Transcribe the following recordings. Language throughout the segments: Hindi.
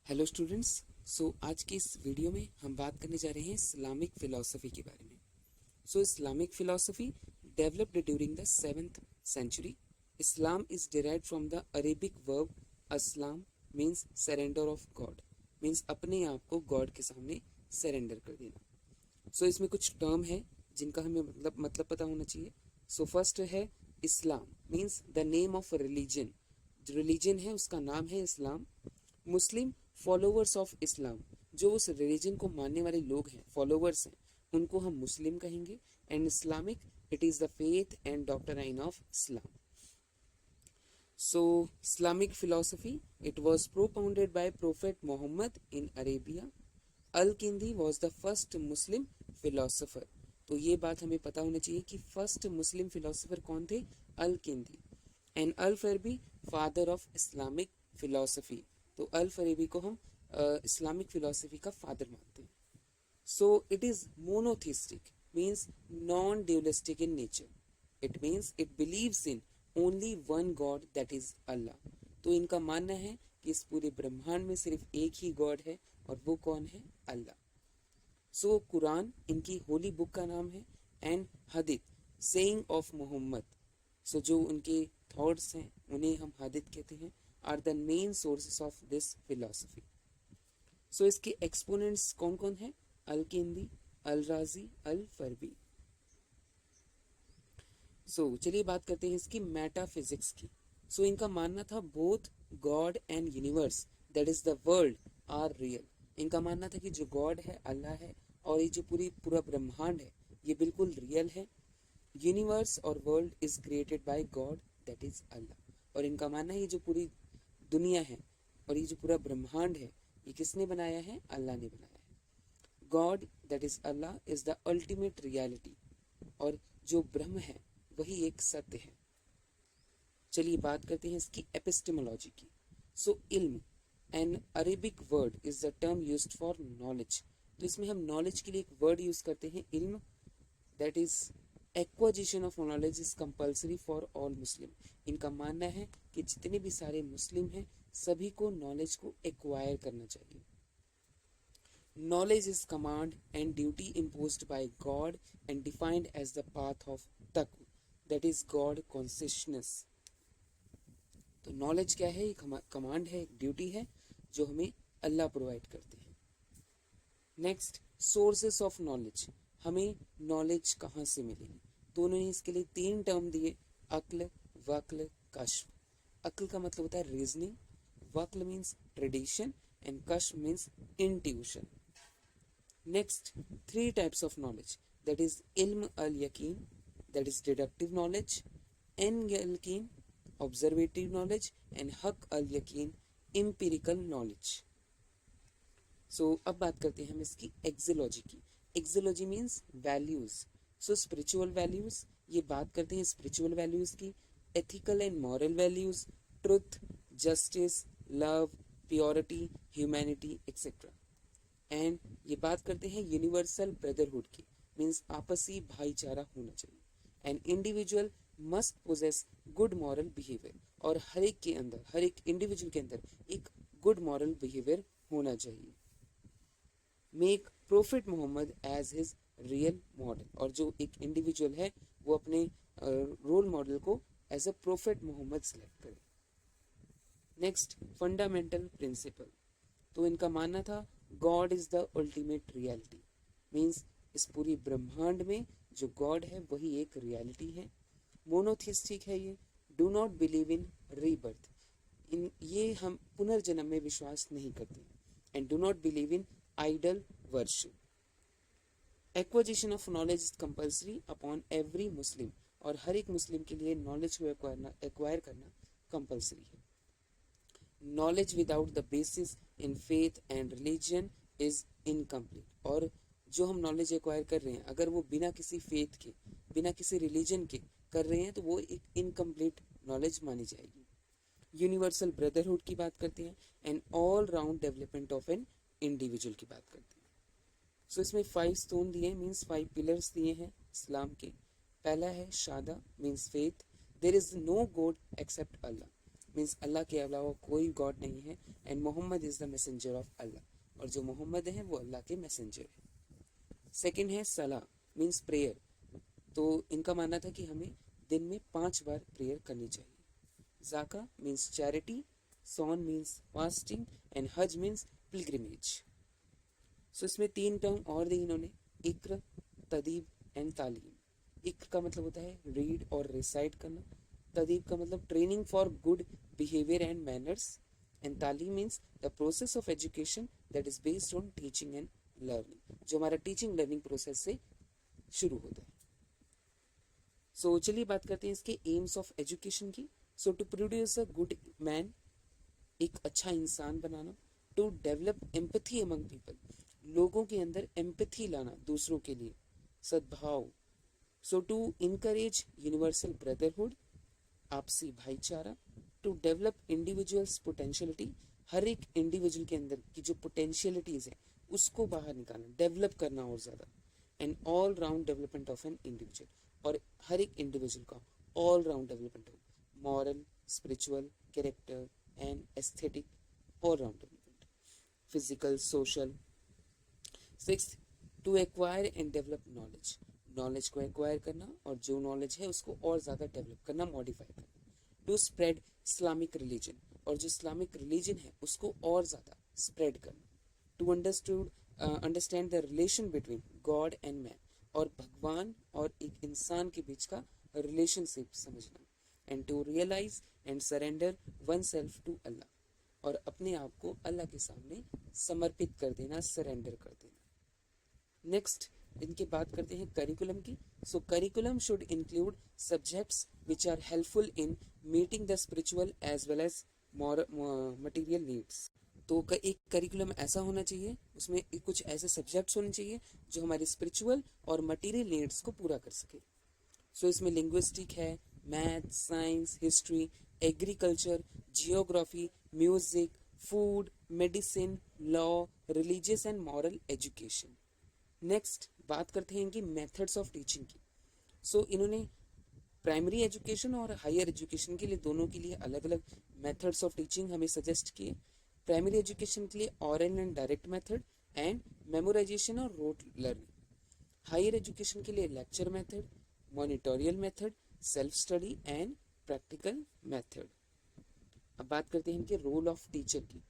Hello students. आज की इस वीडियो में हम बात करने जा रहे हैं इस्लामिक फ़िलॉसफ़ी के बारे में। Islamic philosophy developed during the 7th century. Islam is derived from the Arabic verb aslam, means surrender of God, means अपने आप को गॉड के सामने सरेंडर कर देना। इसमें कुछ टर्म है जिनका हमें मतलब पता होना चाहिए। फर्स्ट है Islam, means the name of religion. जो रिलीजन है उसका नाम है इस्लाम। मुस्लिम फॉलोवर्स ऑफ इस्लाम, जो उस रिलीजन को मानने वाले लोग हैं, फॉलोवर्स हैं, उनको हम मुस्लिम कहेंगे। And Islamic, it is the faith and doctrine of Islam. Islamic philosophy, it was propounded by Prophet Muhammad in Arabia. Al-Kindi was the first Muslim philosopher. तो ये बात हमें पता होना चाहिए कि फर्स्ट मुस्लिम फिलोसोफर कौन थे? Al Kindi. And Al Farabi, father of Islamic philosophy. तो अल-फरबी को हम इस्लामिक फिलोसफी का फादर मानते हैं। It is monotheistic, means non-dualistic in nature. It means it believes in only one God, that is Allah. तो इनका मानना है कि इस पूरे ब्रह्मांड में सिर्फ एक ही गॉड है और वो कौन है? अल्लाह। कुरान इनकी होली बुक का नाम है। And Hadith, saying of Mohammed, जो उनके थॉट्स हैं उन्हें हम हदीथ कहते हैं, are the main sources of this philosophy. इसके एक्सपोनेंट्स कौन कौन है? अल-किंदी, अल-राजी, अल-फरबी। चलिए बात करते हैं इसकी मेटाफिजिक्स की। इनका मानना था both God and universe, that is the world, are real. इनका मानना था कि जो गॉड है अल्लाह है और ये जो पूरा ब्रह्मांड है ये बिल्कुल रियल है। यूनिवर्स और world is created by God, that is Allah. और इनका मानना है ये जो पूरी दुनिया है और ये जो पूरा ब्रह्मांड है ये किसने बनाया है? अल्लाह ने बनाया है। God, that is Allah, is the ultimate reality, और जो ब्रह्म है वही एक सत्य है। चलिए बात करते हैं इसकी एपिस्टेमोलॉजी की। इल्म, N Arabic word, is the term used for knowledge. तो इसमें हम नॉलेज के लिए एक वर्ड यूज करते हैं इल्म, that is acquisition of knowledge is compulsory for all मुस्लिम। इनका मानना है कि जितने भी सारे मुस्लिम हैं सभी को नॉलेज को एक्वायर करना चाहिए। Knowledge is command and duty imposed by God and defined as the path of taqwa, that is God consciousness. तो नॉलेज क्या है? एक कमांड है, एक ड्यूटी है जो हमें अल्लाह प्रोवाइड करते हैं। Next, sources of knowledge. हमें नॉलेज कहाँ से मिलेगी? तो उन्होंने इसके लिए 3 टर्म दिए, अक्ल, वक्ल, कश्फ। अक्ल का मतलब होता है रीजनिंग, वक्ल मीन्स ट्रेडिशन, एंड कश्फ means intuition. Next, 3 types of knowledge, that is ilm al-yaqeen, that is deductive knowledge, n al-yaqeen, observative knowledge, and haq al-yaqeen, empirical knowledge. अब बात करते हैं हम इसकी एक्सियोलॉजी की। Axiology means values. Spiritual values, ये बात करते हैं स्पिरिचुअल वैल्यूज की। Ethical and moral values, truth, justice, love, purity, humanity, etcetera. And ये बात करते हैं यूनिवर्सल ब्रदरहुड की, मीन्स आपसी भाईचारा होना चाहिए। And individual must possess good moral behaviour, और हर एक के अंदर, हर एक इंडिविजुअल के अंदर एक गुड मॉरल बिहेवियर होना चाहिए। Make prophet Mohammad as his real model, और जो एक इंडिविजुअल है वो अपने रोल मॉडल को as a prophet Mohammed select करे। Next, fundamental principle. तो इनका मानना था God is the ultimate reality, means इस पूरी ब्रह्मांड में जो गॉड है वही एक रियलिटी है। मोनोथिस्टिक है ये, do not believe in rebirth, इन ये हम पुनर्जन्म में विश्वास नहीं करते। And do not believe in idol worship. Acquisition of knowledge is compulsory upon every Muslim, और हर एक मुस्लिम के लिए नॉलेज को एक्वायर करना कंपल्सरी है। Knowledge without the basis in faith and religion is incomplete, और जो हम नॉलेज एक्वायर कर रहे हैं अगर वो बिना किसी फेथ के, बिना किसी रिलीजन के कर रहे हैं तो वो एक इनकम्प्लीट नॉलेज मानी जाएगी। यूनिवर्सल ब्रदरहुड की बात करते हैं, and all round development of an individual की बात करते हैं। इसमें 5 स्टोन दिए, मीन्स 5 पिलर्स दिए हैं इस्लाम के। पहला है शादा, means faith, there is no god except Allah, means Allah के अलावा कोई गॉड नहीं है, and Muhammad is the messenger of Allah, और जो मोहम्मद है वो अल्लाह के मैसेंजर है। सेकेंड है सलाह मीन्स प्रेयर, तो इनका मानना था कि हमें दिन में 5 बार प्रेयर करनी चाहिए। जाका मीन्स चैरिटी, सॉन मीन्स फास्टिंग, एंड हज मीन्स पिलग्रिमेज। सो इसमें 3 टर्म और दी इन्होंने, इक्र, तदीब एंड तालीम। इक्र का मतलब होता है रीड और रिसाइट करना, तदीब का मतलब training for good behaviour and manners, and तालीम means the process of education that is based on teaching and learning, जो हमारा टीचिंग लर्निंग प्रोसेस से शुरू होता है। सो चलिए बात करते हैं इसके एम्स ऑफ एजुकेशन की। So to produce a good man, एक अच्छा इंसान बनाना, to develop empathy among people, लोगों के अंदर एम्पैथी लाना दूसरों के लिए, सद्भाव। So to encourage universal brotherhood, आपसी भाईचारा, टू डेवलप इंडिविजुअल्स पोटेंशियलिटी, हर एक इंडिविजुअल के अंदर की जो पोटेंशियलिटीज है उसको बाहर निकालना, डेवलप करना और ज़्यादा, and all round development of an individual, और हर एक इंडिविजुअल का ऑल राउंड डेवलपमेंट हो, moral, spiritual, character and aesthetic, all round development, physical, social. Sixth, to acquire and develop knowledge, knowledge को एक्वायर करना और जो नॉलेज है उसको और ज़्यादा डेवलप करना, मॉडिफाई करना। टू स्प्रेड इस्लामिक रिलीजन, और जो इस्लामिक रिलीजन है उसको और ज़्यादा स्प्रेड करना। To understand the relation between God and man, और भगवान और एक इंसान के बीच का रिलेशनशिप समझना। And to realise and surrender oneself to Allah, और अपने आप को अल्लाह के सामने समर्पित कर देना, सरेंडर कर देना। नेक्स्ट इनकी बात करते हैं करिकुलम की। सो curriculum should include subjects which are helpful in meeting the spiritual as well as material needs. तो एक करिकुलम ऐसा होना चाहिए, उसमें कुछ ऐसे सब्जेक्ट्स होने चाहिए जो हमारे स्पिरिचुअल और मटेरियल नीड्स को पूरा कर सके। सो इसमें लिंग्विस्टिक है, math, science, history, agriculture, geography, music, food, medicine, law, religious and moral education. Next बात करते हैं इनकी मेथड्स ऑफ टीचिंग की। सो इन्होंने प्राइमरी एजुकेशन और हायर एजुकेशन के लिए दोनों के लिए अलग अलग मेथड्स ऑफ टीचिंग हमें सजेस्ट किए। प्राइमरी एजुकेशन के लिए oral and direct method and memorisation और रोट लर्निंग। हायर एजुकेशन के लिए lecture method, monitorial method, self study and practical method. अब बात करते हैं इनके रोल ऑफ टीचर की।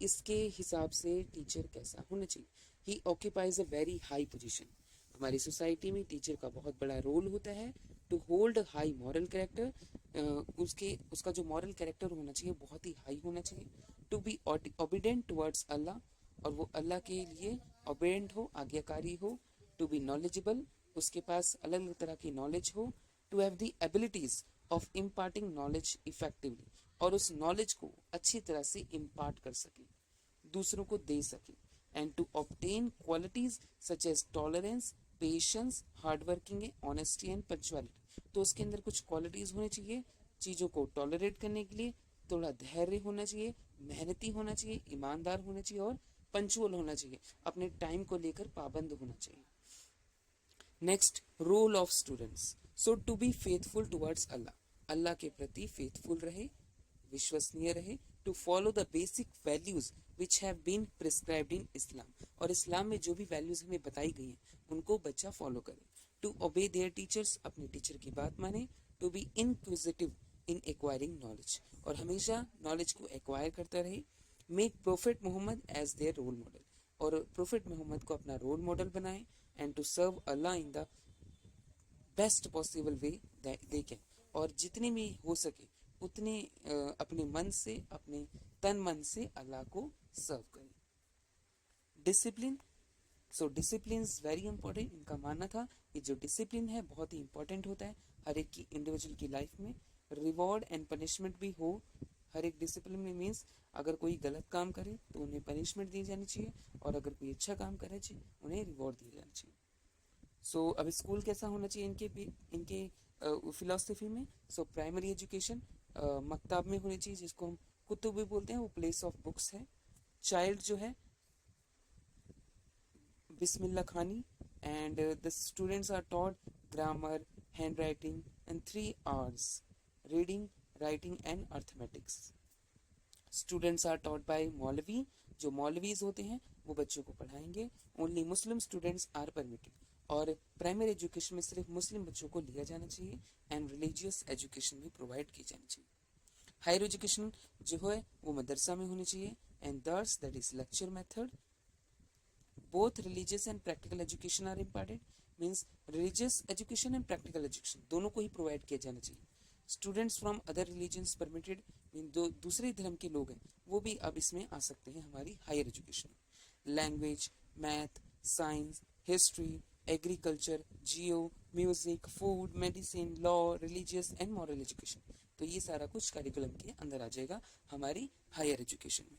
इसके हिसाब से टीचर कैसा होना चाहिए। He occupies a very high position, हमारी सोसाइटी में टीचर का बहुत बड़ा रोल होता है। To hold high moral character, उसका जो मॉरल कैरेक्टर होना चाहिए बहुत ही हाई होना चाहिए। टू बी ओबीडेंट टुवर्ड्स अल्लाह, और वो अल्लाह के लिए ओबीडेंट हो, आज्ञाकारी हो। टू बी नॉलेजेबल, उसके पास अलग अलग तरह की नॉलेज हो। To have the abilities of imparting knowledge effectively, और उस नॉलेज को अच्छी तरह से इम्पार्ट कर सके, दूसरों को दे सके। And to obtain qualities such as tolerance, patience, hardworking, honesty and punctuality. तो उसके अंदर कुछ क्वालिटीज होनी चाहिए चीज़ों को टॉलरेट करने के लिए, थोड़ा धैर्य होना चाहिए, मेहनती होना चाहिए, ईमानदार होना चाहिए और पंक्चुअल होना चाहिए, अपने टाइम को लेकर पाबंद होना चाहिए। Next role of students. So to be faithful towards Allah, Allah के प्रति फेथफुल रहे, विश्वसनीय रहे। To follow the basic values which have been prescribed in Islam, और इस्लाम में जो भी वैल्यूज हमें बताई गई हैं उनको बच्चा फॉलो करे। टू ओबे देयर टीचर्स, अपने टीचर की बात माने। To be inquisitive in acquiring knowledge, और हमेशा नॉलेज को एक्वायर करता रहे। Make prophet Mohammad as their role model, और प्रोफेट मोहम्मद को अपना रोल मॉडल बनाए। And to serve Allah in the best possible way they can, और जितने में हो सके उतने अपने मन से, अपने तन मन से अल्लाह को सर्व करें। Discipline. So discipline is very important, इनका मानना था कि जो डिसिप्लिन है बहुत ही इंपॉर्टेंट होता है हर एक की इंडिविजुअल की लाइफ में। रिवॉर्ड एंड पनिशमेंट भी हो हर एक डिसिप्लिन में, मीन्स अगर कोई गलत काम करे तो उन्हें पनिशमेंट दी जानी चाहिए, और अगर कोई अच्छा काम करे चाहिए उन्हें रिवॉर्ड दिया जाना चाहिए। सो अब स्कूल कैसा होना चाहिए इनके फिलोसफी में। सो प्राइमरी एजुकेशन मकतब में होनी चाहिए, जिसको हम कुतुब भी बोलते हैं, वो प्लेस ऑफ बुक्स है। चाइल्ड जो है बिस्मिल्लाह खानी, and the students are taught grammar, handwriting and 3 R's, reading, writing and arithmetics. Students are taught by मौलवी, जो मौलवीज होते हैं वो बच्चों को पढ़ाएंगे। Only Muslim students are permitted, और प्राइमरी एजुकेशन में सिर्फ मुस्लिम बच्चों को लिया जाना चाहिए, एंड रिलीजियस एजुकेशन भी प्रोवाइड की जानी चाहिए। हायर एजुकेशन जो है वो मदरसा में होनी चाहिए, एंड दर्स that is lecture method. Both religious and practical education are important, means religious education and practical education दोनों को ही प्रोवाइड किया जाना चाहिए। Students from other religions permitted, mean दूसरे धर्म के लोग हैं वो भी अब इसमें आ सकते हैं हमारी हायर एजुकेशन में। Language, math, science, history, agriculture, Jio, music, food, medicine, law, religious and moral education, तो ये सारा कुछ करिकुलम के अंदर आ जाएगा हमारी हायर एजुकेशन में।